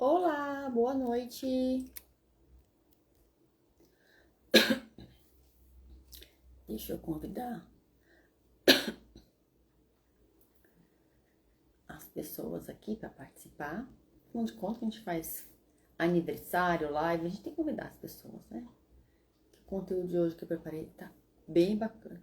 Olá, boa noite. Deixa eu convidar as pessoas aqui para participar. Afinal de contas, a gente faz aniversário, live, a gente tem que convidar as pessoas, né? O conteúdo de hoje que eu preparei tá bem bacana.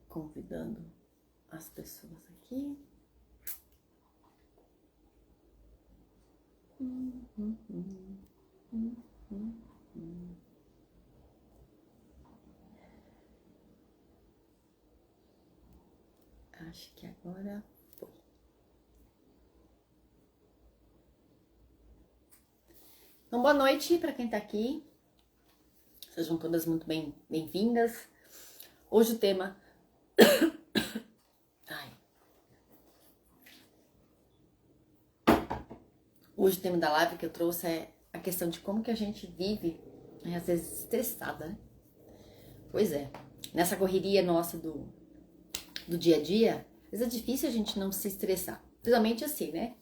Convidando as pessoas aqui. Acho que agora foi. Então, boa noite para quem tá aqui. Sejam todas muito bem-vindas. Hoje o tema... Hoje o tema da live que eu trouxe é a questão de como que a gente vive, né, às vezes estressada, né? Pois é, nessa correria nossa do dia a dia, às vezes é difícil a gente não se estressar. Principalmente assim, né?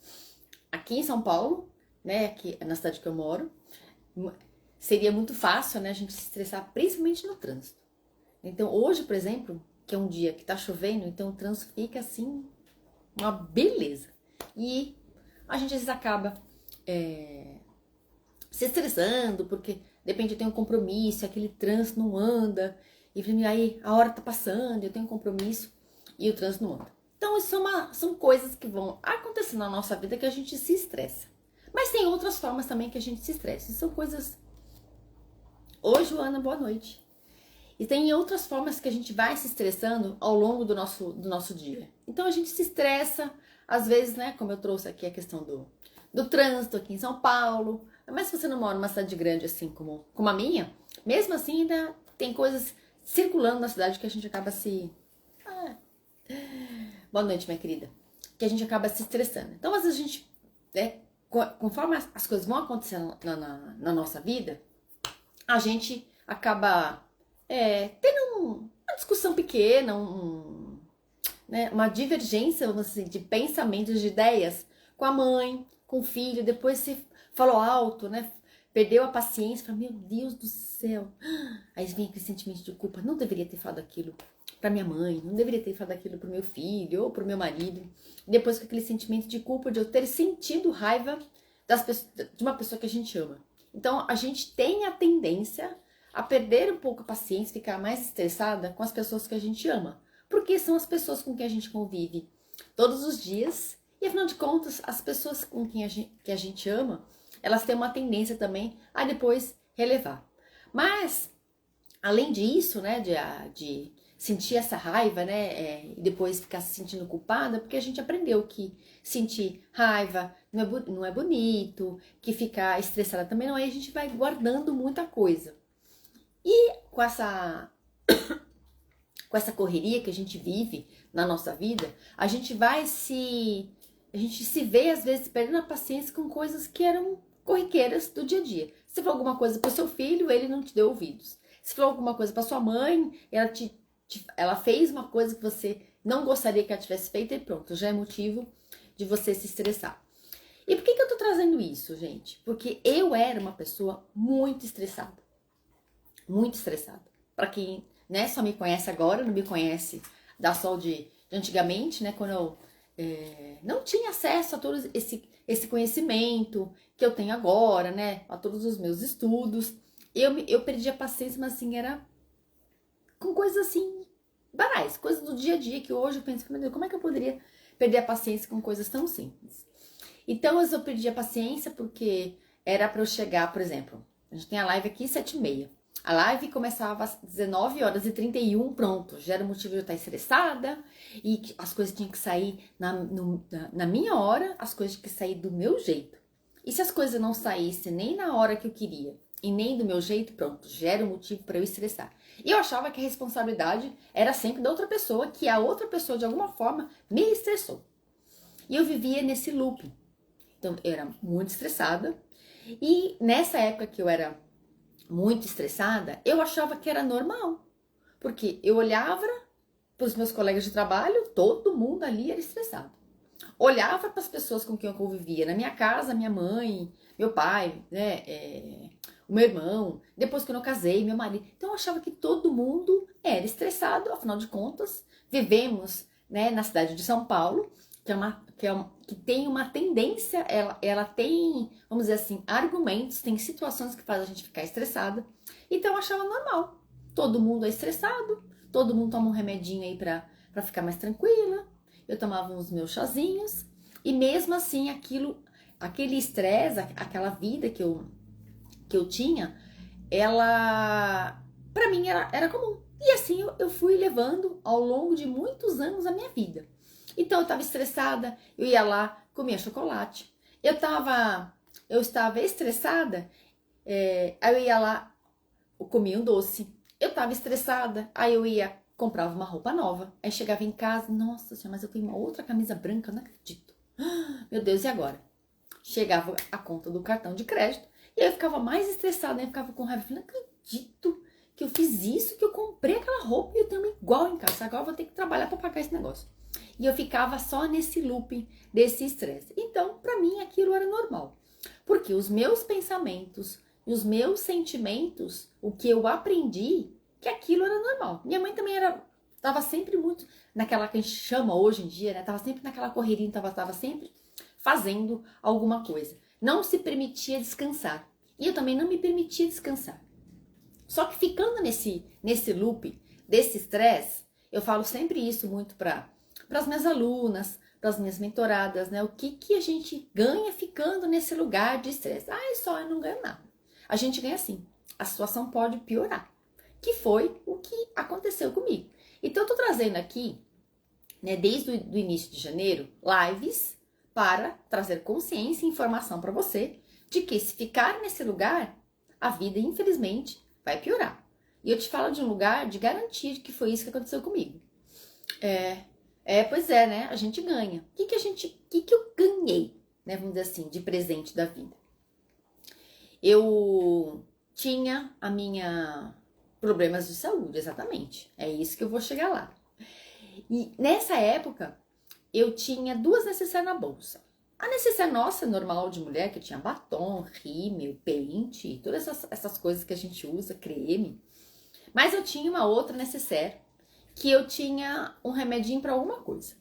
Aqui em São Paulo, né, aqui na cidade que eu moro, seria muito fácil, né, a gente se estressar, principalmente no trânsito. Então hoje, por exemplo, que é um dia que tá chovendo, então o trânsito fica assim, uma beleza. E a gente às vezes acaba se estressando, porque depende, eu tenho um compromisso, aquele trânsito não anda, e aí a hora tá passando, eu tenho um compromisso e o trânsito não anda. Então isso são coisas que vão acontecer na nossa vida que a gente se estressa. Mas tem outras formas também que a gente se estressa. São coisas... Oi, Joana, boa noite. E tem outras formas que a gente vai se estressando ao longo do nosso dia. Então a gente se estressa, às vezes, né, como eu trouxe aqui a questão do trânsito aqui em São Paulo. Mas se você não mora numa cidade grande assim como a minha, mesmo assim ainda tem coisas circulando na cidade que a gente acaba se... Boa noite, minha querida. Que a gente acaba se estressando. Então, às vezes a gente, né, conforme as coisas vão acontecendo na nossa vida, a gente acaba tendo uma discussão pequena, né, uma divergência, vamos dizer, de pensamentos, de ideias com a mãe, com o filho. Depois se falou alto, né? Perdeu a paciência, falou, meu Deus do céu. Aí vem aquele sentimento de culpa. Não deveria ter falado aquilo pra minha mãe, não deveria ter falado aquilo pro meu filho ou pro meu marido. E depois com aquele sentimento de culpa de eu ter sentido raiva de uma pessoa que a gente ama. Então a gente tem a tendência a perder um pouco a paciência, ficar mais estressada com as pessoas que a gente ama. Porque são as pessoas com quem a gente convive todos os dias. E afinal de contas, as pessoas com quem que a gente ama, elas têm uma tendência também a depois relevar. Mas, além disso, né, de sentir essa raiva, né, e depois ficar se sentindo culpada, porque a gente aprendeu que sentir raiva não é bonito, que ficar estressada também não é, e a gente vai guardando muita coisa. E com essa correria que a gente vive na nossa vida, a gente se vê às vezes perdendo a paciência com coisas que eram corriqueiras do dia a dia. Você falou alguma coisa pro seu filho, ele não te deu ouvidos. Você falou alguma coisa pra sua mãe, ela fez uma coisa que você não gostaria que ela tivesse feito e pronto, já é motivo de você se estressar. E por que eu tô trazendo isso, gente? Porque eu era uma pessoa muito estressada. Muito estressada. Pra quem, né, só me conhece agora, não me conhece da Sol de antigamente, né, quando eu não tinha acesso a todo esse conhecimento que eu tenho agora, né, a todos os meus estudos. Eu perdi a paciência, mas assim, era com coisas assim, banais, coisas do dia a dia, que hoje eu penso, meu Deus, como é que eu poderia perder a paciência com coisas tão simples? Então, eu perdi a paciência porque era pra eu chegar, por exemplo, a gente tem a live aqui 7h30. A live começava às 19h31, pronto, já era motivo de eu estar estressada e as coisas tinham que sair na minha hora, as coisas tinham que sair do meu jeito. E se as coisas não saíssem nem na hora que eu queria e nem do meu jeito, pronto, já era um motivo para eu estressar. E eu achava que a responsabilidade era sempre da outra pessoa, que a outra pessoa de alguma forma me estressou. E eu vivia nesse looping. Então, eu era muito estressada. E nessa época que eu era muito estressada, eu achava que era normal. Porque eu olhava para os meus colegas de trabalho, todo mundo ali era estressado. Olhava para as pessoas com quem eu convivia, na minha casa, minha mãe, meu pai, né, o meu irmão, depois que eu casei, meu marido. Então eu achava que todo mundo era estressado, afinal de contas, vivemos, né, na cidade de São Paulo, que tem uma tendência, ela tem, vamos dizer assim, argumentos, tem situações que fazem a gente ficar estressada. Então eu achava normal. Todo mundo é estressado, todo mundo toma um remedinho aí pra ficar mais tranquila. Eu tomava os meus chazinhos e mesmo assim aquele estresse, aquela vida que eu tinha, ela pra mim era comum. E assim eu fui levando ao longo de muitos anos a minha vida. Então eu tava estressada, eu ia lá, comia chocolate. Eu estava estressada, aí eu ia lá, eu comia um doce. Eu tava estressada, aí eu ia, comprava uma roupa nova. Aí chegava em casa, nossa senhora, mas eu tenho uma outra camisa branca, eu não acredito. Meu Deus, e agora? Chegava a conta do cartão de crédito, e aí eu ficava mais estressada, eu ficava com raiva, eu falei, não acredito que eu fiz isso, que eu comprei aquela roupa e eu tenho uma igual em casa, agora eu vou ter que trabalhar pra pagar esse negócio. E eu ficava só nesse looping desse estresse. Então, pra mim, aquilo era normal. Porque os meus pensamentos e os meus sentimentos, o que eu aprendi, que aquilo era normal. Minha mãe também tava sempre muito naquela que a gente chama hoje em dia, né? Tava sempre naquela correria, tava sempre fazendo alguma coisa. Não se permitia descansar. E eu também não me permitia descansar. Só que ficando nesse loop desse estresse, eu falo sempre isso muito para as minhas alunas, para as minhas mentoradas, né? O que a gente ganha ficando nesse lugar de estresse? Só eu não ganho nada. A gente ganha sim. A situação pode piorar. Que foi o que aconteceu comigo. Então eu tô trazendo aqui, né, desde o início de janeiro, lives para trazer consciência e informação para você de que se ficar nesse lugar, a vida, infelizmente, vai piorar. E eu te falo de um lugar de garantia de que foi isso que aconteceu comigo. Pois é, né? A gente ganha. O que eu ganhei, né? Vamos dizer assim, de presente da vida? Eu tinha a minha problemas de saúde, exatamente. É isso que eu vou chegar lá. E nessa época, eu tinha 2 necessaires na bolsa. A necessaire nossa, normal de mulher, que tinha batom, rímel, pente, todas essas coisas que a gente usa, creme. Mas eu tinha uma outra necessaire, que eu tinha um remedinho para alguma coisa.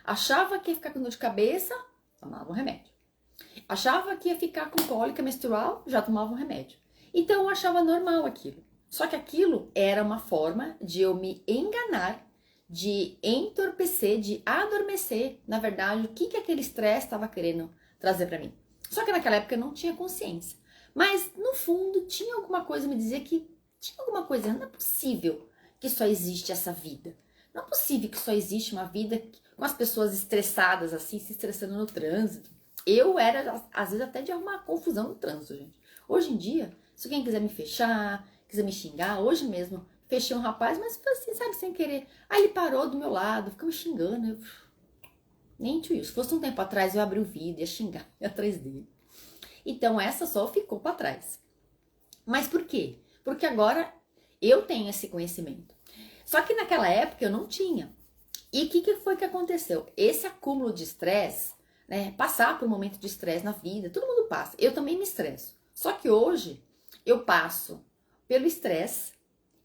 Achava que ia ficar com dor de cabeça, tomava um remédio. Achava que ia ficar com cólica menstrual, já tomava um remédio. Então eu achava normal aquilo. Só que aquilo era uma forma de eu me enganar, de entorpecer, de adormecer, na verdade, o que aquele estresse estava querendo trazer para mim. Só que naquela época eu não tinha consciência. Mas no fundo tinha alguma coisa me dizia que tinha alguma coisa, não é possível que só existe essa vida. Não é possível que só existe uma vida com as pessoas estressadas assim, se estressando no trânsito. Eu era, às vezes, até de arrumar confusão no trânsito, gente. Hoje em dia, se alguém quiser me fechar, quiser me xingar, hoje mesmo, fechei um rapaz, mas foi assim, sabe, sem querer. Aí ele parou do meu lado, ficou me xingando. Eu... Nem tio, se fosse um tempo atrás, eu abri o vídeo, ia xingar atrás dele. Então, essa só ficou para trás. Mas por quê? Porque agora eu tenho esse conhecimento. Só que naquela época eu não tinha. E o que foi que aconteceu? Esse acúmulo de estresse, né? Passar por um momento de estresse na vida, todo mundo passa. Eu também me estresso. Só que hoje eu passo pelo estresse,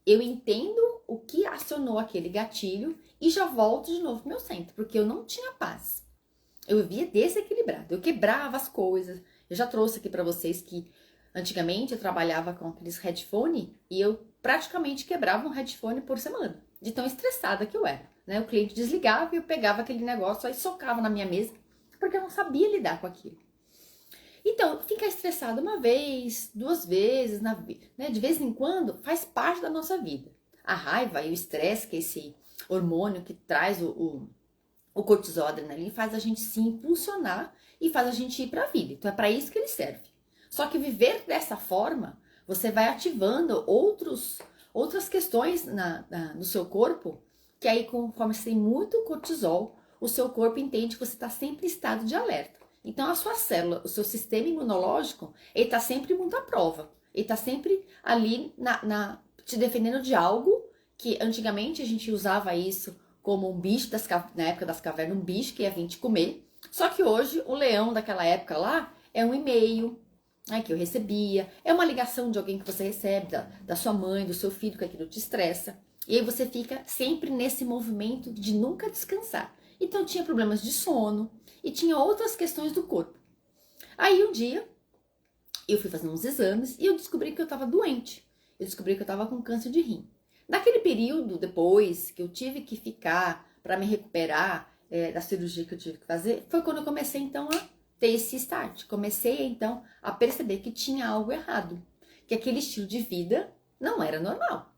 eu entendo o que acionou aquele gatilho e já volto de novo pro meu centro, porque eu não tinha paz. Eu vivia desequilibrada, eu quebrava as coisas. Eu já trouxe aqui para vocês que antigamente eu trabalhava com aqueles headphone e eu praticamente quebrava um headphone por semana, de tão estressada que eu era, né? O cliente desligava e eu pegava aquele negócio e socava na minha mesa, porque eu não sabia lidar com aquilo. Então, ficar estressado uma vez, 2 vezes, né? De vez em quando, faz parte da nossa vida. A raiva e o estresse, que é esse hormônio que traz o cortisol, a adrenalina, faz a gente se impulsionar e faz a gente ir para a vida. Então, é para isso que ele serve. Só que viver dessa forma, você vai ativando outras questões no seu corpo, que aí, conforme você tem muito cortisol, o seu corpo entende que você está sempre em estado de alerta. Então a sua célula, o seu sistema imunológico, ele tá sempre muito à prova. Ele tá sempre ali te defendendo de algo que antigamente a gente usava isso como um bicho, na época das cavernas, um bicho que ia vir te comer. Só que hoje o leão daquela época lá é um e-mail, né, que eu recebia, é uma ligação de alguém que você recebe, da sua mãe, do seu filho, que aquilo te estressa. E aí você fica sempre nesse movimento de nunca descansar. Então tinha problemas de sono e tinha outras questões do corpo. Aí um dia eu fui fazer uns exames e eu descobri que eu estava doente. Eu descobri que eu estava com câncer de rim. Naquele período, depois que eu tive que ficar para me recuperar da cirurgia que eu tive que fazer, foi quando eu comecei então a ter esse start. Comecei então a perceber que tinha algo errado, que aquele estilo de vida não era normal.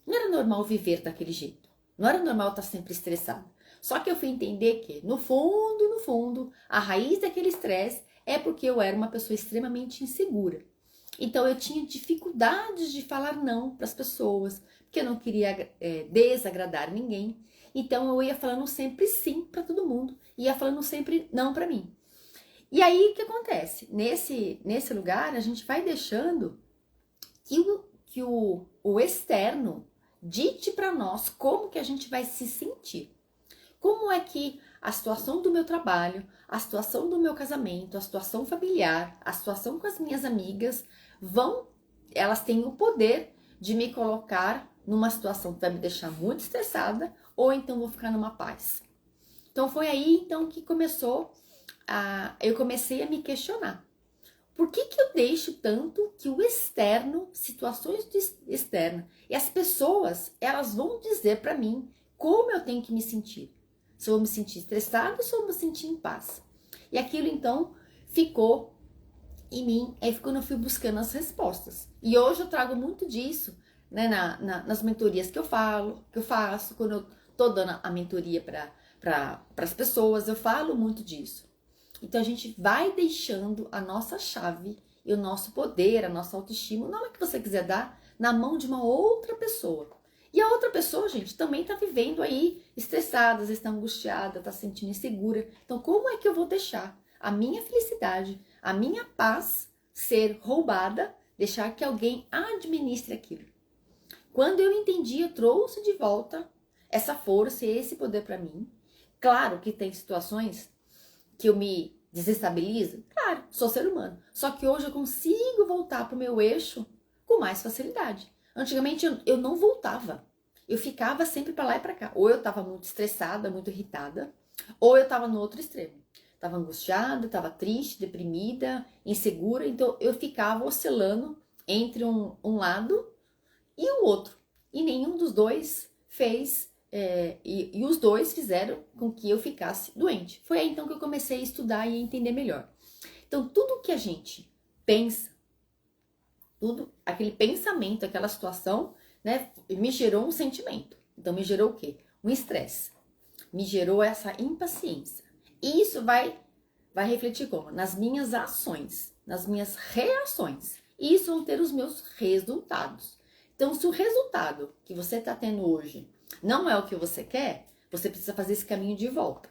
Não era normal viver daquele jeito. Não era normal estar sempre estressado. Só que eu fui entender que, no fundo, a raiz daquele estresse é porque eu era uma pessoa extremamente insegura. Então eu tinha dificuldades de falar não para as pessoas, porque eu não queria desagradar ninguém. Então eu ia falando sempre sim para todo mundo, ia falando sempre não para mim. E aí o que acontece? Nesse lugar a gente vai deixando que o externo dite para nós como que a gente vai se sentir. Como é que a situação do meu trabalho, a situação do meu casamento, a situação familiar, a situação com as minhas amigas elas têm o poder de me colocar numa situação que vai me deixar muito estressada ou então vou ficar numa paz. Então foi aí então que eu comecei a me questionar. Por que eu deixo tanto que o externo, situações externas, e as pessoas, elas vão dizer para mim como eu tenho que me sentir? Se eu vou me sentir estressada ou se eu vou me sentir em paz? E aquilo então ficou em mim, aí quando eu fui buscando as respostas. E hoje eu trago muito disso, né, nas mentorias que eu faço, quando eu tô dando a mentoria para as pessoas, eu falo muito disso. Então a gente vai deixando a nossa chave e o nosso poder, a nossa autoestima, o nome que você quiser dar, na mão de uma outra pessoa. E a outra pessoa, gente, também tá vivendo aí estressada, às vezes tá angustiada, tá se sentindo insegura. Então como é que eu vou deixar a minha felicidade, a minha paz ser roubada, deixar que alguém administre aquilo? Quando eu entendi, eu trouxe de volta essa força e esse poder para mim. Claro que tem situações que eu me desestabilizo? Claro, sou ser humano. Só que hoje eu consigo voltar pro meu eixo com mais facilidade. Antigamente eu não voltava. Eu ficava sempre para lá e para cá. Ou eu estava muito estressada, muito irritada, ou eu estava no outro extremo. Estava angustiada, estava triste, deprimida, insegura. Então eu ficava oscilando entre um lado e o outro. E nenhum dos dois fez e os dois fizeram com que eu ficasse doente. Foi aí então que eu comecei a estudar e a entender melhor. Então, tudo que a gente pensa, tudo aquele pensamento, aquela situação, né, me gerou um sentimento. Então, me gerou o quê? Um estresse. Me gerou essa impaciência. E isso vai refletir como? Nas minhas ações, nas minhas reações. E isso vão ter os meus resultados. Então, se o resultado que você está tendo hoje não é o que você quer, você precisa fazer esse caminho de volta.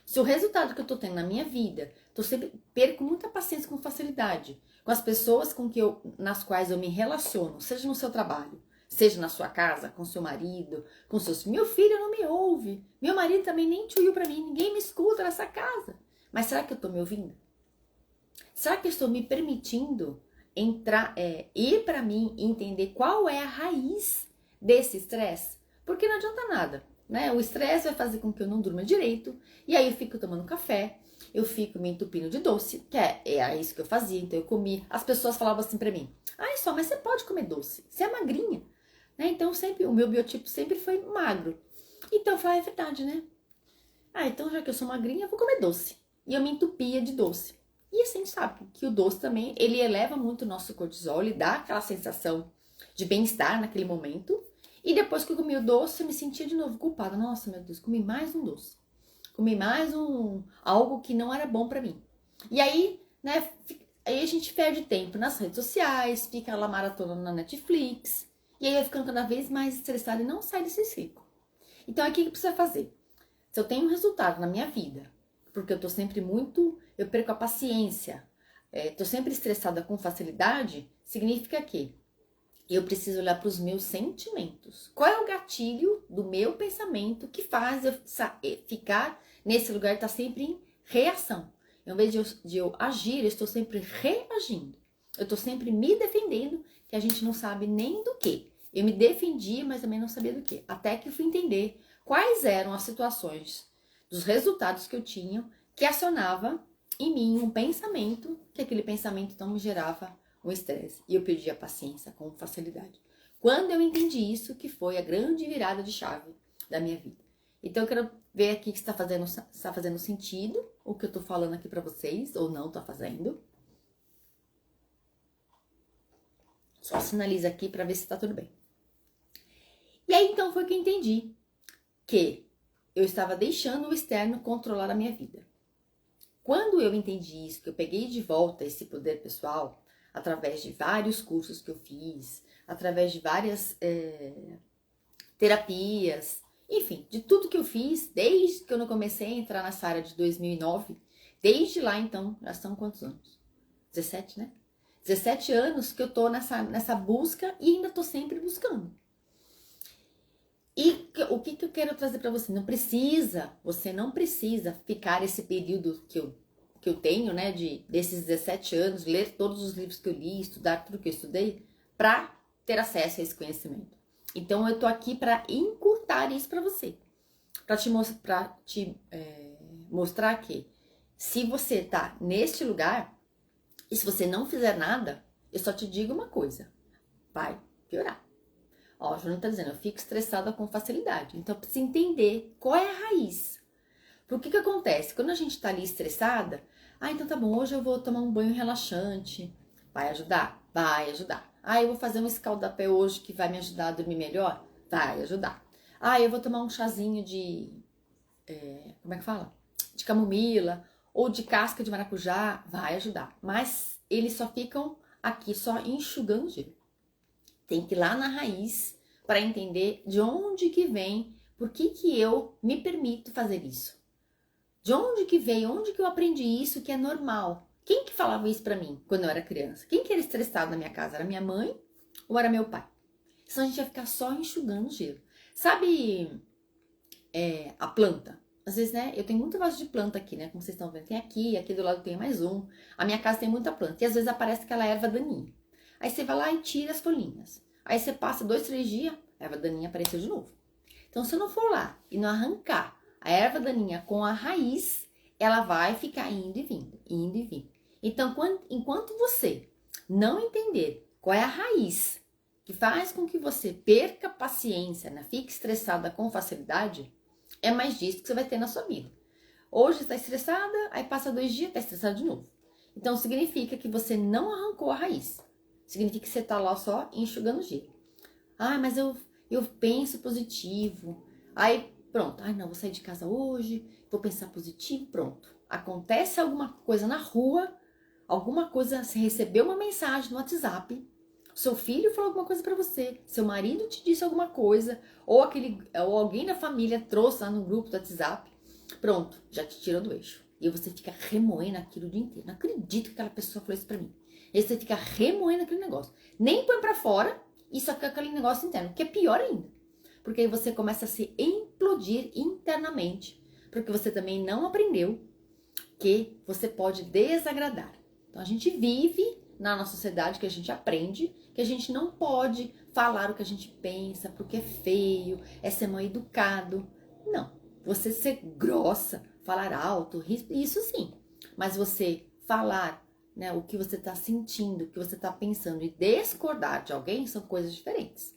Se o resultado que eu tô tendo na minha vida, eu sempre perco muita paciência com facilidade, com as pessoas nas quais eu me relaciono, seja no seu trabalho, seja na sua casa, com seu marido, com seus... Meu filho não me ouve, meu marido também nem tchuiu pra mim, ninguém me escuta nessa casa. Mas será que eu tô me ouvindo? Será que eu estou me permitindo ir pra mim e entender qual é a raiz desse estresse? Porque não adianta nada, né? O estresse vai fazer com que eu não durma direito, e aí eu fico tomando café, eu fico me entupindo de doce, que é isso que eu fazia, então eu comi. As pessoas falavam assim pra mim, só, mas você pode comer doce, você é magrinha, né? Então o meu biotipo sempre foi magro. Então eu falei, é verdade, né? Então já que eu sou magrinha, eu vou comer doce. E eu me entupia de doce. E assim, sabe que o doce também, ele eleva muito o nosso cortisol, ele dá aquela sensação de bem-estar naquele momento. E depois que eu comi o doce, eu me sentia de novo culpada. Nossa, meu Deus, comi mais um doce. Comi mais algo que não era bom pra mim. E aí, né, aí a gente perde tempo nas redes sociais, fica lá maratonando na Netflix. E aí vai ficando cada vez mais estressada e não sai desse ciclo. Então, aqui o que precisa fazer? Se eu tenho um resultado na minha vida, porque eu tô sempre muito eu perco a paciência, tô sempre estressada com facilidade, significa que eu preciso olhar para os meus sentimentos. Qual é o gatilho do meu pensamento que faz eu ficar nesse lugar e estar sempre em reação? Em vez de eu agir, eu estou sempre reagindo. Eu estou sempre me defendendo, que a gente não sabe nem do que. Eu me defendia, mas também não sabia do que. Até que eu fui entender quais eram as situações, dos resultados que eu tinha, que acionava em mim um pensamento, que aquele pensamento então me gerava um estresse. E eu perdi a paciência com facilidade. Quando eu entendi isso, que foi a grande virada de chave da minha vida. Então eu quero ver aqui que está fazendo sentido o que eu tô falando aqui para vocês, ou não tá fazendo. Só sinaliza aqui para ver se tá tudo bem. E aí então foi que eu entendi que eu estava deixando o externo controlar a minha vida. Quando eu entendi isso, que eu peguei de volta esse poder pessoal, através de vários cursos que eu fiz, através de várias terapias, enfim, de tudo que eu fiz, desde que eu não comecei a entrar nessa área de 2009, desde lá então, já são quantos anos? 17, né? 17 anos que eu tô nessa busca e ainda tô sempre buscando. E o que eu quero trazer para você? Você não precisa ficar esse período que eu tenho, né, desses 17 anos, ler todos os livros que eu li, estudar tudo que eu estudei, para ter acesso a esse conhecimento. Então eu tô aqui para encurtar isso para você, para te mostrar que se você tá neste lugar e se você não fizer nada, eu só te digo uma coisa: vai piorar. Ó, o Júnior tá dizendo, eu fico estressada com facilidade. Então, precisa entender qual é a raiz. Porque que acontece? Quando a gente tá ali estressada, então tá bom, hoje eu vou tomar um banho relaxante. Vai ajudar? Vai ajudar. Eu vou fazer um escaldapé hoje que vai me ajudar a dormir melhor? Vai ajudar. Eu vou tomar um chazinho de... como é que fala? De camomila ou de casca de maracujá? Vai ajudar. Mas eles só ficam aqui só enxugando gelo. Tem que ir lá na raiz para entender de onde que vem, por que eu me permito fazer isso. De onde que veio, onde que eu aprendi isso que é normal. Quem que falava isso para mim quando eu era criança? Quem que era estressado na minha casa? Era minha mãe ou era meu pai? Senão a gente ia ficar só enxugando gelo. Sabe a planta? Às vezes, né, eu tenho muito vaso de planta aqui, né, como vocês estão vendo. Tem aqui do lado tem mais um. A minha casa tem muita planta e às vezes aparece aquela erva daninha. Aí você vai lá e tira as folhinhas. Aí você passa 2, 3 dias, a erva daninha apareceu de novo. Então, se eu não for lá e não arrancar a erva daninha com a raiz, ela vai ficar indo e vindo, indo e vindo. Então, enquanto você não entender qual é a raiz que faz com que você perca paciência, fique estressada com facilidade, é mais disso que você vai ter na sua vida. Hoje está estressada, aí passa 2 dias, está estressada de novo. Então, significa que você não arrancou a raiz. Significa que você tá lá só enxugando gelo. Mas eu penso positivo. Aí, pronto. Não, vou sair de casa hoje, vou pensar positivo, pronto. Acontece alguma coisa na rua, alguma coisa, você recebeu uma mensagem no WhatsApp, seu filho falou alguma coisa pra você, seu marido te disse alguma coisa, ou alguém da família trouxe lá no grupo do WhatsApp, pronto, já te tirou do eixo. E você fica remoendo aquilo o dia inteiro. Não acredito que aquela pessoa falou isso pra mim. E você fica remoendo aquele negócio. Nem põe pra fora e só fica aquele negócio interno, que é pior ainda. Porque aí você começa a se implodir internamente. Porque você também não aprendeu que você pode desagradar. Então a gente vive na nossa sociedade que a gente aprende que a gente não pode falar o que a gente pensa, porque é feio, é ser mal educado. Não. Você ser grossa, falar alto, isso sim. Mas você falar o que você está sentindo, o que você está pensando e discordar de alguém são coisas diferentes.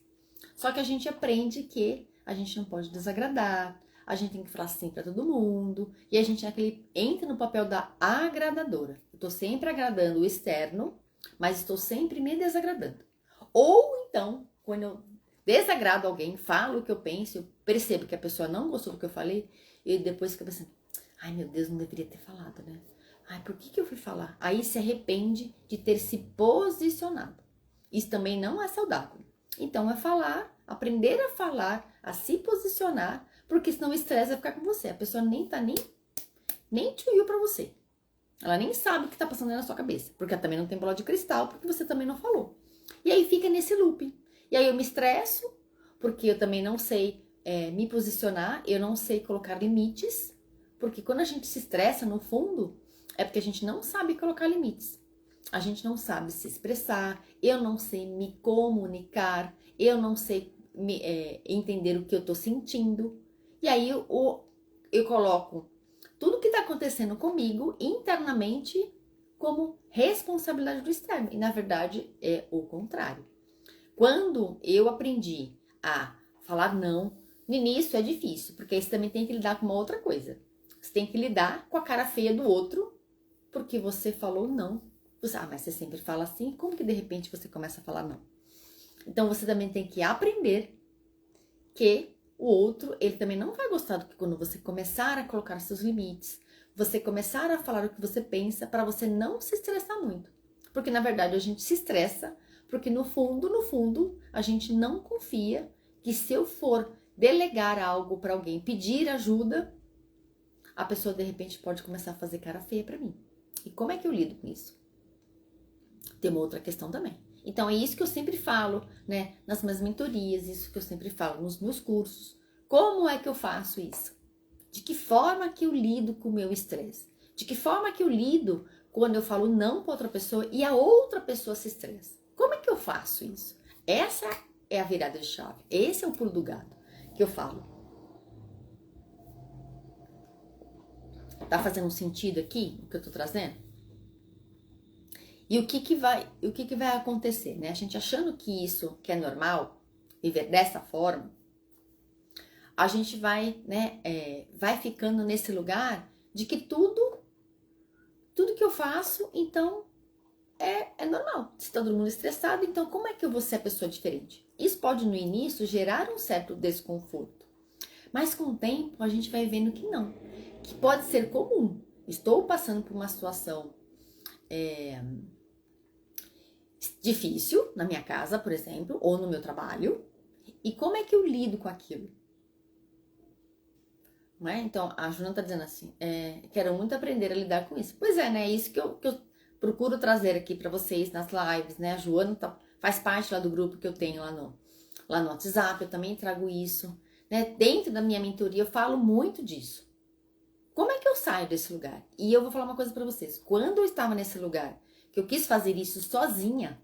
Só que a gente aprende que a gente não pode desagradar, a gente tem que falar sim para todo mundo e a gente entra no papel da agradadora. Eu tô sempre agradando o externo, mas estou sempre me desagradando. Ou então, quando eu desagrado alguém, falo o que eu penso, eu percebo que a pessoa não gostou do que eu falei e depois fica pensando, meu Deus, não deveria ter falado, né? Por que eu fui falar? Aí se arrepende de ter se posicionado. Isso também não é saudável. Então é falar, aprender a falar, a se posicionar, porque senão o estresse vai ficar com você. A pessoa nem tchuiu pra você. Ela nem sabe o que tá passando na sua cabeça, porque ela também não tem bola de cristal, porque você também não falou. E aí fica nesse loop. E aí eu me estresso, porque eu também não sei me posicionar, eu não sei colocar limites, porque quando a gente se estressa, no fundo, é porque a gente não sabe colocar limites. A gente não sabe se expressar, eu não sei me comunicar, eu não sei entender o que eu tô sentindo. E aí eu coloco tudo que tá acontecendo comigo internamente como responsabilidade do externo. E na verdade é o contrário. Quando eu aprendi a falar não, no início é difícil, porque aí você também tem que lidar com uma outra coisa. Você tem que lidar com a cara feia do outro, porque você falou não. Mas você sempre fala assim, como que de repente você começa a falar não? Então você também tem que aprender que o outro, ele também não vai gostar do que quando você começar a colocar seus limites, você começar a falar o que você pensa, para você não se estressar muito. Porque na verdade a gente se estressa, porque no fundo, a gente não confia que se eu for delegar algo para alguém, pedir ajuda, a pessoa de repente pode começar a fazer cara feia para mim. E como é que eu lido com isso? Tem uma outra questão também. Então é isso que eu sempre falo, né, nas minhas mentorias, isso que eu sempre falo nos meus cursos. Como é que eu faço isso? De que forma que eu lido com o meu estresse? De que forma que eu lido quando eu falo não para outra pessoa e a outra pessoa se estressa? Como é que eu faço isso? Essa é a virada de chave. Esse é o pulo do gato que eu falo. Tá fazendo sentido aqui o que eu tô trazendo? E o que vai acontecer, né? A gente achando que isso que é normal, viver dessa forma, a gente vai, né, vai ficando nesse lugar de que tudo que eu faço, então, é normal. Se todo mundo estressado, então como é que eu vou ser a pessoa diferente? Isso pode, no início, gerar um certo desconforto. Mas com o tempo, a gente vai vendo que não. Que pode ser comum. Estou passando por uma situação difícil na minha casa, por exemplo, ou no meu trabalho. E como é que eu lido com aquilo? Não é? Então, a Juna tá dizendo assim, quero muito aprender a lidar com isso. Pois é, né? É isso que eu procuro trazer aqui para vocês nas lives, né? A Joana faz parte lá do grupo que eu tenho lá no WhatsApp, eu também trago isso. Né? Dentro da minha mentoria eu falo muito disso. Como é que eu saio desse lugar? E eu vou falar uma coisa para vocês. Quando eu estava nesse lugar, que eu quis fazer isso sozinha,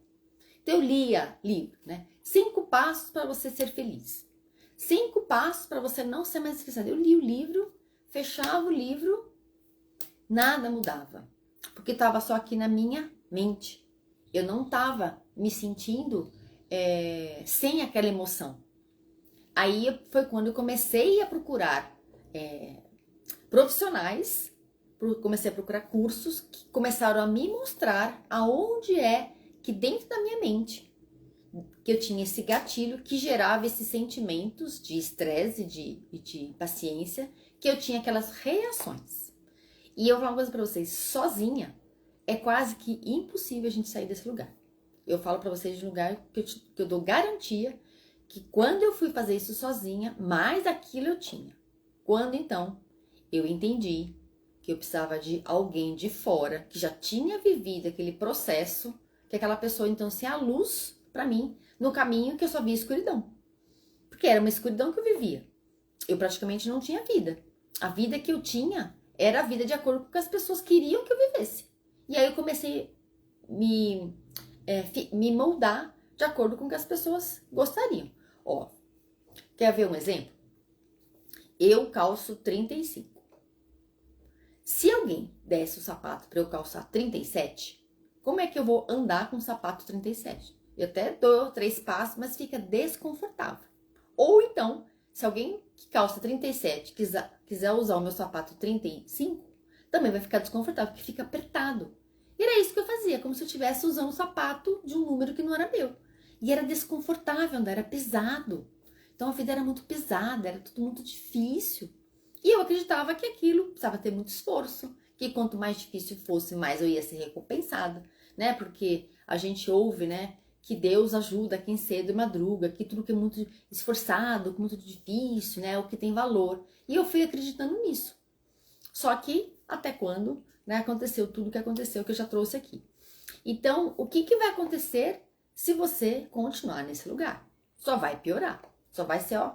então eu lia livro, né? 5 passos para você ser feliz. 5 passos para você não ser mais estressado. Eu li o livro, fechava o livro, nada mudava. Porque estava só aqui na minha mente. Eu não estava me sentindo sem aquela emoção. Aí foi quando eu comecei a procurar profissionais, comecei a procurar cursos que começaram a me mostrar aonde é que dentro da minha mente que eu tinha esse gatilho que gerava esses sentimentos de estresse e de impaciência, que eu tinha aquelas reações. E eu vou falar uma coisa pra vocês, sozinha é quase que impossível a gente sair desse lugar. Eu falo pra vocês de um lugar que eu dou garantia que quando eu fui fazer isso sozinha, mais aquilo eu tinha. Quando então eu entendi que eu precisava de alguém de fora que já tinha vivido aquele processo, que aquela pessoa então se a luz para mim no caminho que eu só via escuridão. Porque era uma escuridão que eu vivia. Eu praticamente não tinha vida. A vida que eu tinha era a vida de acordo com o que as pessoas queriam que eu vivesse. E aí eu comecei a me moldar de acordo com o que as pessoas gostariam. Ó, quer ver um exemplo? Eu calço 35. Se alguém desse o sapato para eu calçar 37, como é que eu vou andar com o sapato 37? Eu até dou 3 passos, mas fica desconfortável. Ou então, se alguém que calça 37 quiser usar o meu sapato 35, também vai ficar desconfortável, porque fica apertado. E era isso que eu fazia, como se eu estivesse usando o sapato de um número que não era meu. E era desconfortável andar, era pesado. Então a vida era muito pesada, era tudo muito difícil. E eu acreditava que aquilo precisava ter muito esforço, que quanto mais difícil fosse, mais eu ia ser recompensada, né? Porque a gente ouve, né, que Deus ajuda quem cedo madruga, que tudo que é muito esforçado, muito difícil, né, é o que tem valor. E eu fui acreditando nisso. Só que até quando né, aconteceu tudo o que aconteceu, que eu já trouxe aqui. Então, o que vai acontecer se você continuar nesse lugar? Só vai piorar, só vai ser, ó,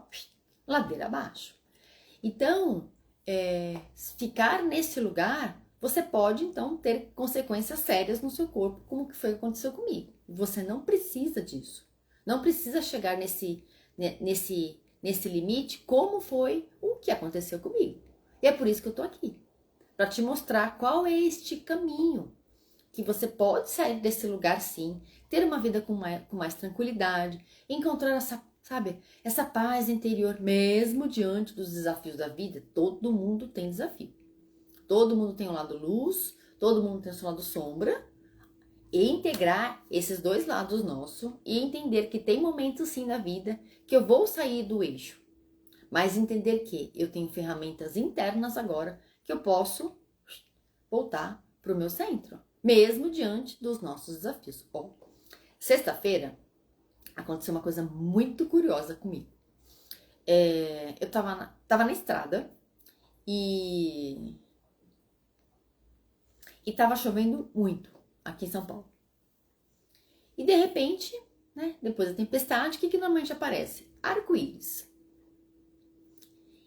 ladeira abaixo. Então, ficar nesse lugar, você pode, então, ter consequências sérias no seu corpo, como que foi que aconteceu comigo. Você não precisa disso. Não precisa chegar nesse limite, como foi o que aconteceu comigo. E é por isso que eu tô aqui, para te mostrar qual é este caminho, que você pode sair desse lugar sim, ter uma vida com mais tranquilidade, encontrar essa paz interior, mesmo diante dos desafios da vida. Todo mundo tem desafio. Todo mundo tem um lado luz, todo mundo tem o seu lado sombra. E integrar esses dois lados nossos e entender que tem momentos sim na vida que eu vou sair do eixo. Mas entender que eu tenho ferramentas internas agora que eu posso voltar para o meu centro, mesmo diante dos nossos desafios. Bom, sexta-feira aconteceu uma coisa muito curiosa comigo. Eu tava na estrada e tava chovendo muito aqui em São Paulo. E de repente, né, depois da tempestade, o que normalmente aparece? Arco-íris.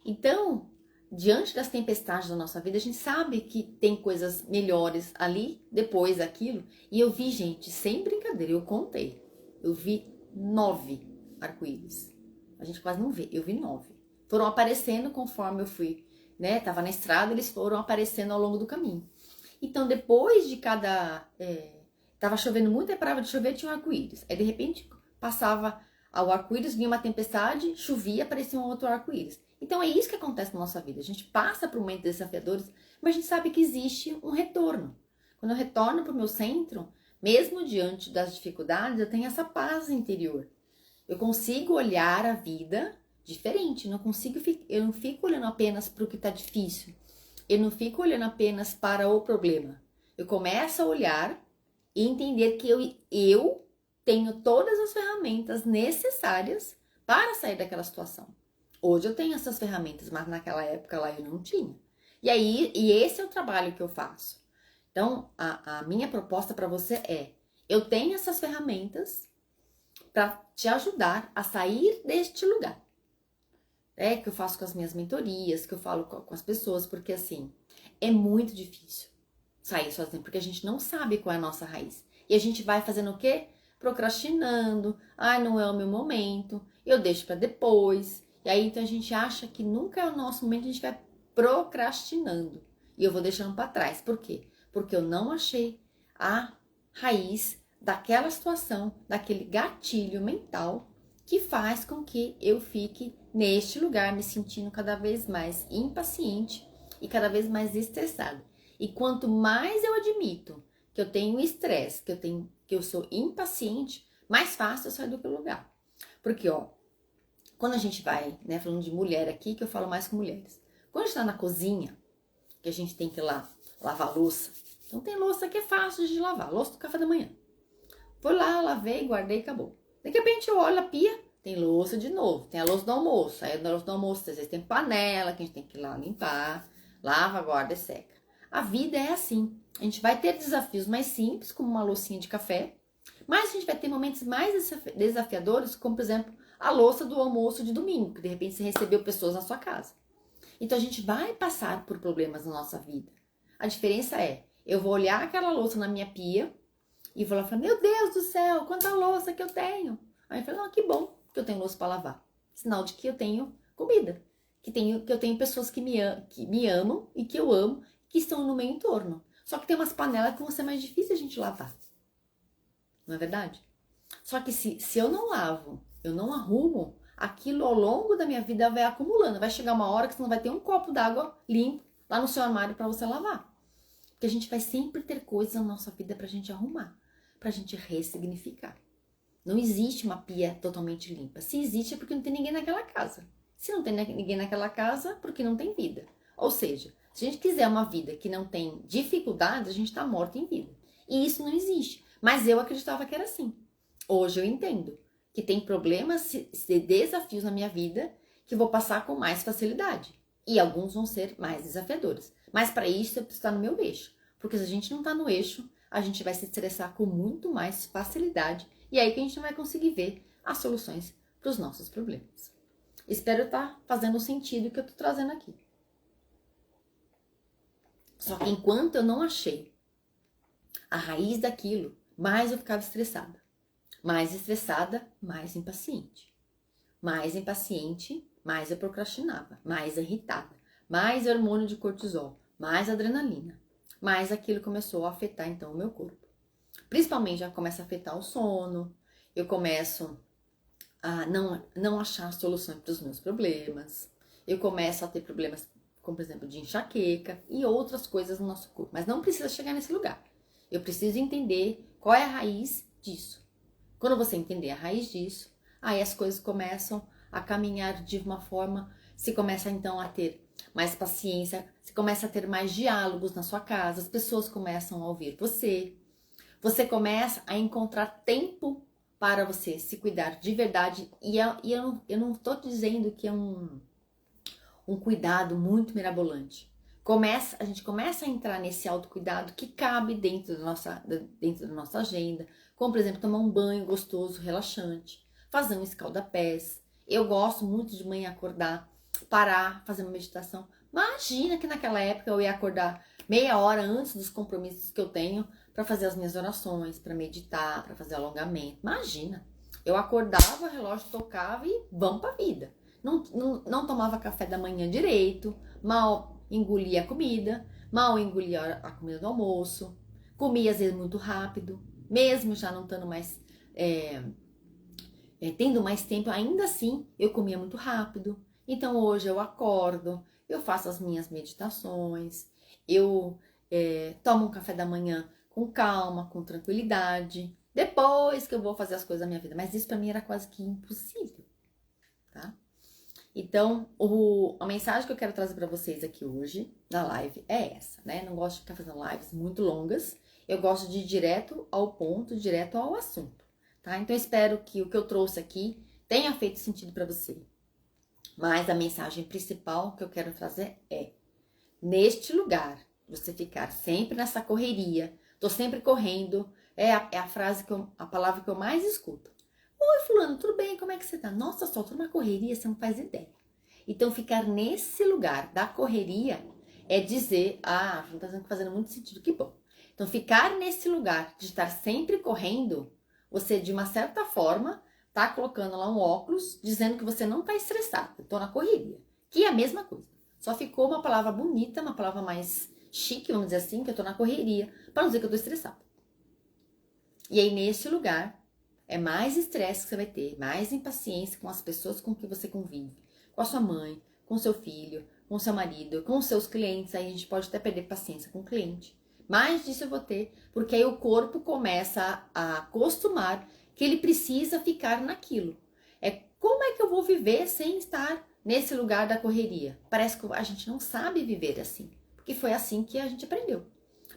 Então, diante das tempestades da nossa vida, a gente sabe que tem coisas melhores ali, depois daquilo. E eu vi, gente, sem brincadeira, eu contei. Eu vi 9 arco-íris. A gente quase não vê, eu vi 9. Foram aparecendo conforme eu fui, né? Tava na estrada, eles foram aparecendo ao longo do caminho. Então, depois de cada... tava chovendo muito, aí parava de chover, tinha um arco-íris. Aí, de repente, passava o arco-íris, vinha uma tempestade, chovia, aparecia um outro arco-íris. Então, é isso que acontece na nossa vida. A gente passa por momentos desafiadores, mas a gente sabe que existe um retorno. Quando eu retorno para o meu centro, mesmo diante das dificuldades, eu tenho essa paz interior. Eu consigo olhar a vida diferente. Eu não fico olhando apenas para o que está difícil. Eu não fico olhando apenas para o problema. Eu começo a olhar e entender que eu tenho todas as ferramentas necessárias para sair daquela situação. Hoje eu tenho essas ferramentas, mas naquela época lá eu não tinha. E esse é o trabalho que eu faço. Então, a minha proposta para você eu tenho essas ferramentas para te ajudar a sair deste lugar. Que eu faço com as minhas mentorias, que eu falo com as pessoas, porque assim, é muito difícil sair sozinho, porque a gente não sabe qual é a nossa raiz. E a gente vai fazendo o quê? Procrastinando. Não é o meu momento, eu deixo para depois. E aí, então, a gente acha que nunca é o nosso momento, a gente vai procrastinando. E eu vou deixando para trás. Por quê? Porque eu não achei a raiz daquela situação, daquele gatilho mental que faz com que eu fique neste lugar, me sentindo cada vez mais impaciente e cada vez mais estressada. E quanto mais eu admito que eu tenho estresse, que eu sou impaciente, mais fácil eu sair do lugar. Porque, quando a gente vai, né, falando de mulher aqui, que eu falo mais com mulheres. Quando a gente tá na cozinha, que a gente tem que ir lá lavar a louça. Então tem louça que é fácil de lavar, louça do café da manhã. Fui lá, lavei, guardei e acabou. De repente eu olho a pia, tem louça de novo, tem a louça do almoço. Aí na louça do almoço, às vezes tem panela que a gente tem que ir lá limpar, lava, guarda e seca. A vida é assim. A gente vai ter desafios mais simples, como uma loucinha de café, mas a gente vai ter momentos mais desafiadores, como por exemplo, a louça do almoço de domingo, que de repente você recebeu pessoas na sua casa. Então a gente vai passar por problemas na nossa vida. A diferença eu vou olhar aquela louça na minha pia e vou lá falar, meu Deus do céu, quanta louça que eu tenho. Aí eu falo, não, que bom que eu tenho louça para lavar. Sinal de que eu tenho comida, que eu tenho pessoas que me amam e que eu amo, que estão no meu entorno. Só que tem umas panelas que vão ser mais difíceis a gente lavar. Não é verdade? Só que se eu não lavo, eu não arrumo, aquilo ao longo da minha vida vai acumulando. Vai chegar uma hora que você não vai ter um copo d'água limpo lá no seu armário para você lavar. Porque a gente vai sempre ter coisas na nossa vida pra gente arrumar, pra gente ressignificar. Não existe uma pia totalmente limpa. Se existe é porque não tem ninguém naquela casa. Se não tem ninguém naquela casa, porque não tem vida. Ou seja, se a gente quiser uma vida que não tem dificuldades, a gente está morto em vida. E isso não existe. Mas eu acreditava que era assim. Hoje eu entendo que tem problemas e desafios na minha vida que eu vou passar com mais facilidade. E alguns vão ser mais desafiadores. Mas para isso eu preciso estar no meu eixo. Porque se a gente não tá no eixo, a gente vai se estressar com muito mais facilidade. E aí que a gente não vai conseguir ver as soluções para os nossos problemas. Espero estar fazendo sentido o que eu tô trazendo aqui. Só que enquanto eu não achei a raiz daquilo, mais eu ficava estressada. Mais estressada, mais impaciente. Mais impaciente, mais eu procrastinava. Mais irritada. Mais hormônio de cortisol. Mais adrenalina. Mais aquilo começou a afetar então o meu corpo. Principalmente já começa a afetar o sono. Eu começo a não achar soluções para os meus problemas. Eu começo a ter problemas, como por exemplo, de enxaqueca e outras coisas no nosso corpo. Mas não precisa chegar nesse lugar. Eu preciso entender qual é a raiz disso. Quando você entender a raiz disso, aí as coisas começam a caminhar de uma forma, se começa então a ter mais paciência, se começa a ter mais diálogos na sua casa, as pessoas começam a ouvir você, você começa a encontrar tempo para você se cuidar de verdade, e eu não estou dizendo que é um cuidado muito mirabolante. A gente começa a entrar nesse autocuidado que cabe dentro da nossa agenda, como por exemplo, tomar um banho gostoso, relaxante, fazer um escalda-pés. Eu gosto muito de manhã acordar, parar, fazer uma meditação. Imagina que naquela época eu ia acordar meia hora antes dos compromissos que eu tenho para fazer as minhas orações, para meditar, para fazer alongamento. Imagina, eu acordava, o relógio tocava e vamos para a vida. Não tomava café da manhã direito, mal engolia a comida, mal engolia a comida do almoço, comia às vezes muito rápido, mesmo já não estando mais, tendo mais tempo, ainda assim eu comia muito rápido. Então hoje eu acordo, eu faço as minhas meditações, eu tomo um café da manhã com calma, com tranquilidade, depois que eu vou fazer as coisas da minha vida. Mas isso pra mim era quase que impossível, tá? Então, a mensagem que eu quero trazer para vocês aqui hoje, na live, é essa, né? Não gosto de ficar fazendo lives muito longas. Eu gosto de ir direto ao ponto, direto ao assunto, tá? Então, espero que o que eu trouxe aqui tenha feito sentido para você. Mas a mensagem principal que eu quero trazer é: neste lugar, você ficar sempre nessa correria, tô sempre correndo, é a frase a palavra que eu mais escuto. Oi, fulano, tudo bem? Como é que você tá? Nossa, só tô numa correria, você não faz ideia. Então, ficar nesse lugar da correria é dizer, não tá fazendo muito sentido, que bom. Então, ficar nesse lugar de estar sempre correndo, você, de uma certa forma, tá colocando lá um óculos, dizendo que você não tá estressado, tô na correria. Que é a mesma coisa. Só ficou uma palavra bonita, uma palavra mais chique, vamos dizer assim, que eu tô na correria, para não dizer que eu tô estressada. E aí, nesse lugar, é mais estresse que você vai ter, mais impaciência com as pessoas com que você convive, com a sua mãe, com seu filho, com seu marido, com seus clientes. Aí a gente pode até perder paciência com o cliente. Mais disso eu vou ter, porque aí o corpo começa a acostumar que ele precisa ficar naquilo. Como é que eu vou viver sem estar nesse lugar da correria? Parece que a gente não sabe viver assim, porque foi assim que a gente aprendeu.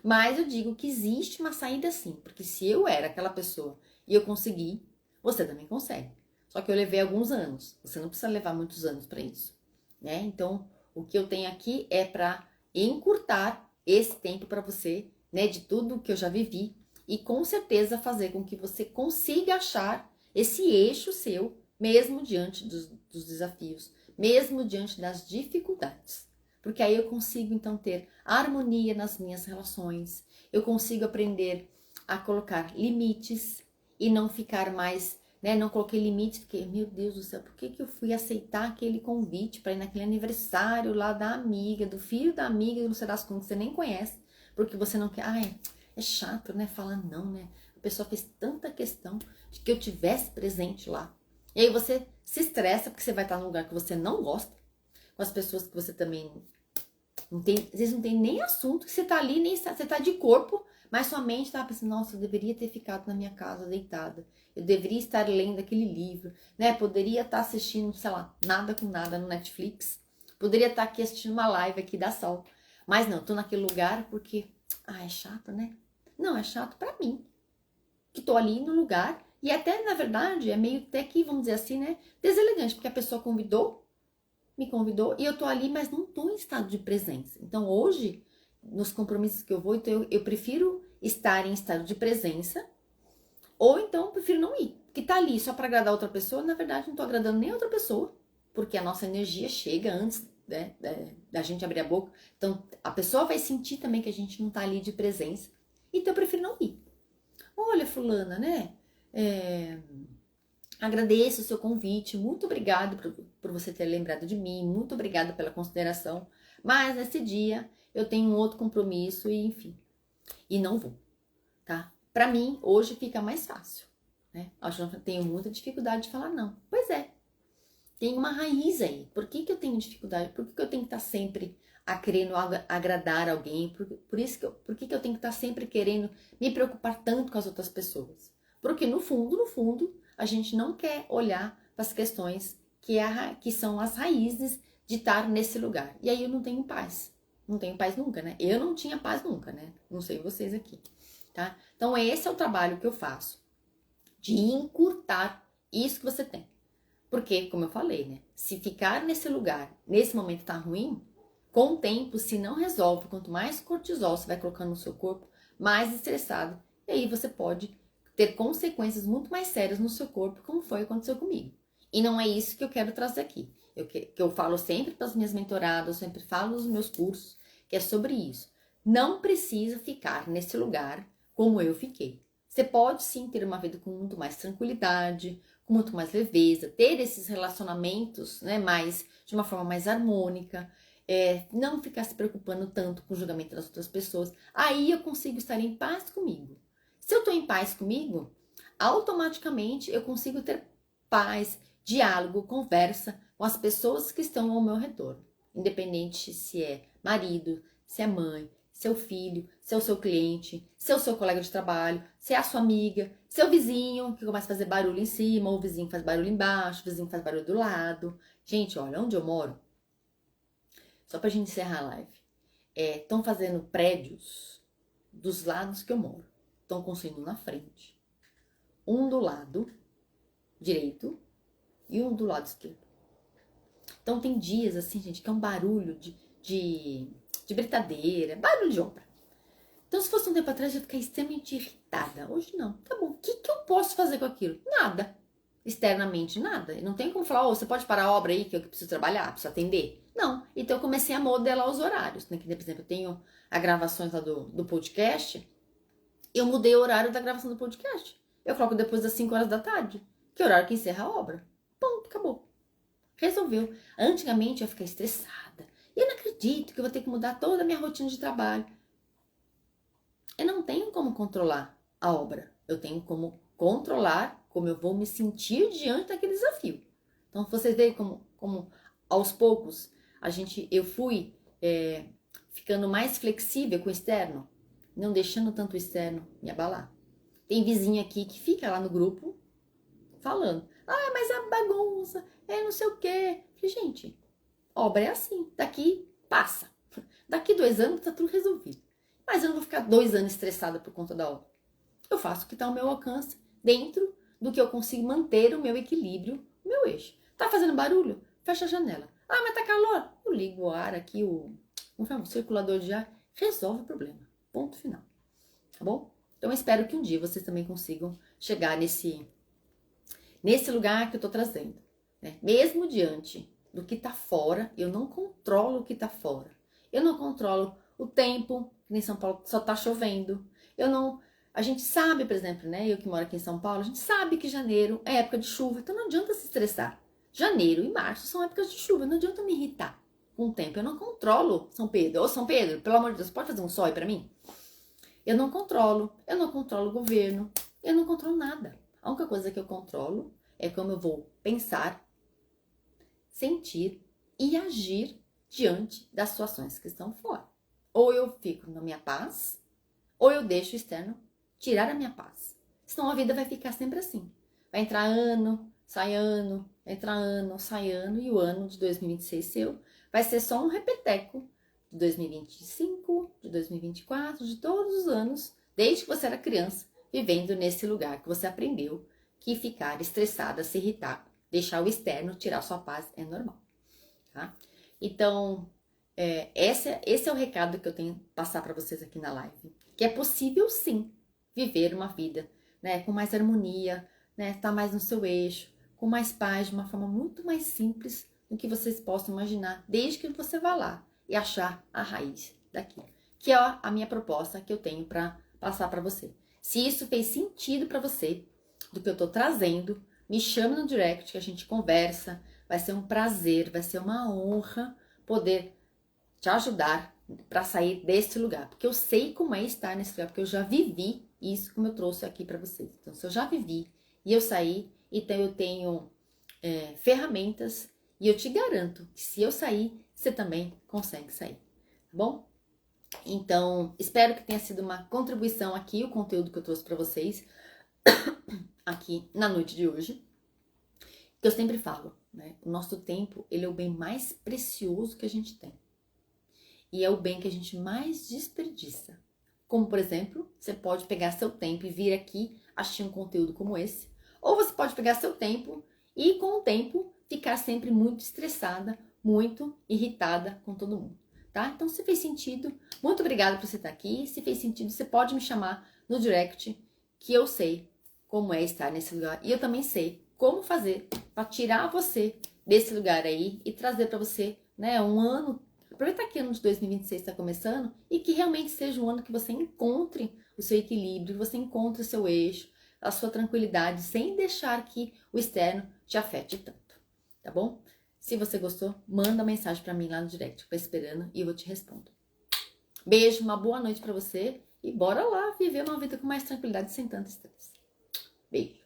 Mas eu digo que existe uma saída sim, porque se eu era aquela pessoa e eu consegui, você também consegue. Só que eu levei alguns anos. Você não precisa levar muitos anos para isso, né? Então, o que eu tenho aqui é para encurtar esse tempo para você, né? De tudo que eu já vivi e com certeza fazer com que você consiga achar esse eixo seu, mesmo diante dos desafios, mesmo diante das dificuldades. Porque aí eu consigo então ter harmonia nas minhas relações, eu consigo aprender a colocar limites e não ficar mais, né? Não coloquei limites, porque, meu Deus do céu, por que eu fui aceitar aquele convite para ir naquele aniversário lá da amiga, do filho da amiga, não sei das quantas, que você nem conhece, porque você não quer. É chato, né? Falar não, né? A pessoa fez tanta questão de que eu tivesse presente lá. E aí você se estressa porque você vai estar num lugar que você não gosta, com as pessoas que você também não tem, às vezes não tem nem assunto, que você tá ali, nem você tá de corpo, mas sua mente tá pensando, nossa, eu deveria ter ficado na minha casa deitada, eu deveria estar lendo aquele livro, né? Poderia estar assistindo, sei lá, nada com nada no Netflix, poderia estar aqui assistindo uma live aqui da Sol, mas não, tô naquele lugar porque, é chato, né? Não, é chato pra mim, que tô ali no lugar, e até, na verdade, é meio até que, vamos dizer assim, né, deselegante, porque a pessoa me convidou e eu tô ali, mas não tô em estado de presença. Então hoje, nos compromissos que eu vou, então eu prefiro estar em estado de presença, ou então eu prefiro não ir. Porque tá ali só para agradar outra pessoa, na verdade não tô agradando nem a outra pessoa, porque a nossa energia chega antes, né, da gente abrir a boca. Então a pessoa vai sentir também que a gente não tá ali de presença, então eu prefiro não ir. Olha, fulana, né? Agradeço o seu convite, muito obrigado por você ter lembrado de mim, muito obrigada pela consideração, mas nesse dia eu tenho um outro compromisso e enfim, e não vou, tá? Pra mim, hoje fica mais fácil, né? Acho que eu tenho muita dificuldade de falar não. Pois é, tem uma raiz aí. Por que eu tenho dificuldade? Por que eu tenho que estar sempre querendo agradar alguém? Por que eu tenho que estar sempre querendo me preocupar tanto com as outras pessoas? Porque no fundo, a gente não quer olhar para as questões que são as raízes de estar nesse lugar. E aí eu não tenho paz. Não tenho paz nunca, né? Eu não tinha paz nunca, né? Não sei vocês aqui, tá? Então esse é o trabalho que eu faço. De encurtar isso que você tem. Porque, como eu falei, né? Se ficar nesse lugar, nesse momento tá ruim, com o tempo, se não resolve, quanto mais cortisol você vai colocando no seu corpo, mais estressado. E aí você pode ter consequências muito mais sérias no seu corpo, como foi aconteceu comigo. E não é isso que eu quero trazer aqui. Que eu falo sempre para as minhas mentoradas, eu sempre falo nos meus cursos, que é sobre isso. Não precisa ficar nesse lugar como eu fiquei. Você pode sim ter uma vida com muito mais tranquilidade, com muito mais leveza, ter esses relacionamentos, né, de uma forma mais harmônica, não ficar se preocupando tanto com o julgamento das outras pessoas. Aí eu consigo estar em paz comigo. Se eu estou em paz comigo, automaticamente eu consigo ter paz, diálogo, conversa com as pessoas que estão ao meu redor. Independente se é marido, se é mãe, seu filho, se é o seu cliente, se é o seu colega de trabalho, se é a sua amiga, seu vizinho que começa a fazer barulho em cima, ou o vizinho faz barulho embaixo, o vizinho faz barulho do lado. Gente, olha, onde eu moro, só pra gente encerrar a live, estão fazendo prédios dos lados que eu moro. Estão construindo na frente. Um do lado direito e um do lado esquerdo. Então tem dias assim, gente, que é um barulho de britadeira, barulho de obra. Então se fosse um tempo atrás eu ia ficar extremamente irritada. Hoje não. Tá bom, o que eu posso fazer com aquilo? Nada. Externamente, nada. Eu não tem como falar, você pode parar a obra aí que eu preciso trabalhar, preciso atender. Não. Então eu comecei a modelar os horários. Né? Que, por exemplo, eu tenho as gravações lá do podcast. Eu mudei o horário da gravação do podcast. Eu coloco depois das 5 horas da tarde, que é o horário que encerra a obra. Ponto, acabou. Resolveu. Antigamente eu ia ficar estressada. E eu não acredito que eu vou ter que mudar toda a minha rotina de trabalho. Eu não tenho como controlar a obra. Eu tenho como controlar como eu vou me sentir diante daquele desafio. Então, vocês veem como aos poucos eu fui ficando mais flexível com o externo, não deixando tanto o externo me abalar. Tem vizinho aqui que fica lá no grupo falando, mas é bagunça, não sei o quê. Falei, gente, obra é assim, daqui passa. Daqui 2 anos tá tudo resolvido. Mas eu não vou ficar 2 anos estressada por conta da obra. Eu faço o que tá ao meu alcance, dentro do que eu consigo manter o meu equilíbrio, o meu eixo. Tá fazendo barulho? Fecha a janela. Mas tá calor? Eu ligo o ar aqui, o circulador de ar, resolve o problema. Ponto final. Tá bom? Então eu espero que um dia vocês também consigam chegar nesse lugar que eu tô trazendo. Né? Mesmo diante do que tá fora, eu não controlo o que tá fora. Eu não controlo o tempo, que em São Paulo só tá chovendo. A gente sabe, por exemplo, né? Eu que moro aqui em São Paulo, a gente sabe que janeiro é época de chuva, então não adianta se estressar. Janeiro e março são épocas de chuva, não adianta me irritar com o tempo. Eu não controlo São Pedro. Ô, São Pedro, pelo amor de Deus, pode fazer um sol aí pra mim? Eu não controlo o governo, eu não controlo nada. A única coisa que eu controlo é como eu vou pensar, sentir e agir diante das situações que estão fora. Ou eu fico na minha paz, ou eu deixo o externo tirar a minha paz. Senão a vida vai ficar sempre assim. Vai entrar ano, sai ano, entra ano, sai ano, e o ano de 2026 seu vai ser só um repeteco de 2025, de 2024, de todos os anos, desde que você era criança, vivendo nesse lugar que você aprendeu que ficar estressada, se irritar, deixar o externo tirar sua paz é normal, tá? Então, Esse é o recado que eu tenho que passar para vocês aqui na live. Que é possível sim viver uma vida, né, com mais harmonia, né, tá mais no seu eixo, com mais paz, de uma forma muito mais simples do que vocês possam imaginar, desde que você vá lá e achar a raiz daquilo. Que é a minha proposta que eu tenho para passar para você. Se isso fez sentido para você, do que eu tô trazendo, me chame no direct que a gente conversa. Vai ser um prazer, vai ser uma honra poder te ajudar para sair desse lugar. Porque eu sei como é estar nesse lugar, porque eu já vivi isso como eu trouxe aqui para vocês. Então, se eu já vivi e eu saí, então eu tenho ferramentas e eu te garanto que se eu sair, você também consegue sair, tá bom? Então, espero que tenha sido uma contribuição aqui, o conteúdo que eu trouxe para vocês aqui na noite de hoje. Que eu sempre falo, né? O nosso tempo, ele é o bem mais precioso que a gente tem. E é o bem que a gente mais desperdiça. Como, por exemplo, você pode pegar seu tempo e vir aqui assistir um conteúdo como esse. Ou você pode pegar seu tempo e, com o tempo, ficar sempre muito estressada, muito irritada com todo mundo, tá? Então, se fez sentido, muito obrigada por você estar aqui. Se fez sentido, você pode me chamar no direct, que eu sei como é estar nesse lugar. E eu também sei como fazer para tirar você desse lugar aí e trazer para você, né, um ano. Aproveitar que o ano de 2026 está começando e que realmente seja um ano que você encontre o seu equilíbrio, você encontre o seu eixo, a sua tranquilidade, sem deixar que o externo te afete tanto, tá bom? Se você gostou, manda mensagem para mim lá no direct, eu tô esperando e eu vou te responder. Beijo, uma boa noite para você e bora lá viver uma vida com mais tranquilidade sem tanto estresse. Beijo.